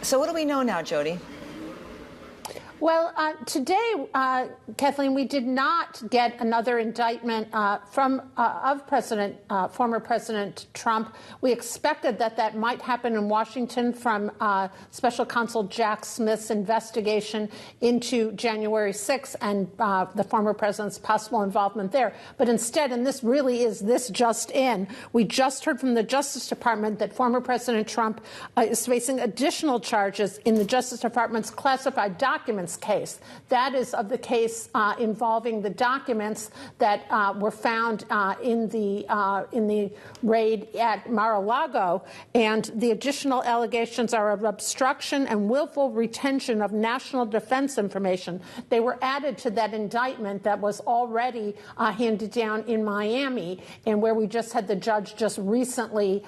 So what do we know now, Jodi? Well, today, Kathleen, we did not get another indictment of former President Trump. We expected that might happen in Washington from Special Counsel Jack Smith's investigation into January 6th and the former president's possible involvement there. But instead, and this really is this just in, we just heard from the Justice Department that former President Trump is facing additional charges in the Justice Department's classified documents case. That is of the case involving the documents that were found in the raid at Mar-a-Lago, and the additional allegations are of obstruction and willful retention of national defense information. They were added to that indictment that was already handed down in Miami, and where we just had the judge just recently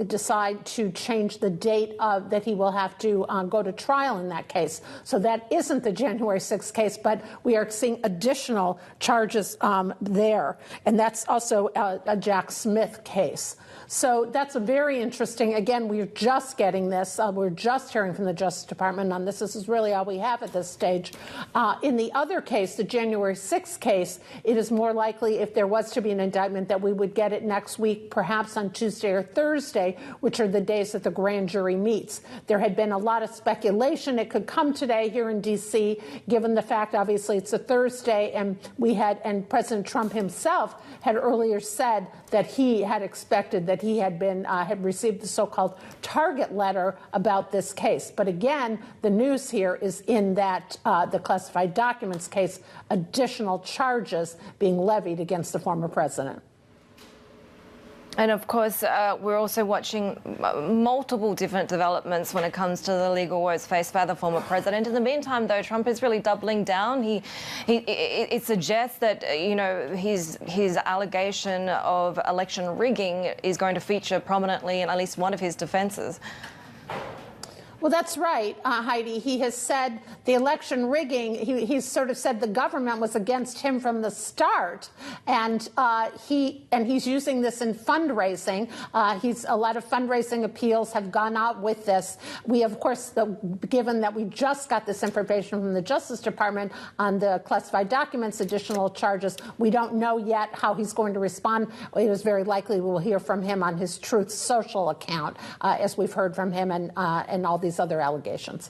decide to change the date that he will have to go to trial in that case. So that isn't the January 6th case, but we are seeing additional charges there. And that's also a Jack Smith case. So that's a very interesting. Again, we're just getting this. We're just hearing from the Justice Department on this. This is really all we have at this stage. In the other case, the January 6th case, it is more likely, if there was to be an indictment, that we would get it next week, perhaps on Tuesday or Thursday, which are the days that the grand jury meets. There had been a lot of speculation it could come today here in D.C., given the fact, obviously, it's a Thursday, and President Trump himself had earlier said that he had expected that he had received the so-called target letter about this case. But again, the news here is in that the classified documents case, additional charges being levied against the former president. And of course, we're also watching multiple different developments when it comes to the legal woes faced by the former president. In the meantime, though, Trump is really doubling down. It suggests that, you know, his allegation of election rigging is going to feature prominently in at least one of his defenses. Well, that's right, Heidi. He has said the election rigging, he's sort of said the government was against him from the start, and he's using this in fundraising. A lot of fundraising appeals have gone out with this. We, of course, given that we just got this information from the Justice Department on the classified documents, additional charges, we don't know yet how he's going to respond. It is very likely we will hear from him on his Truth Social account, as we've heard from him, and all these other allegations.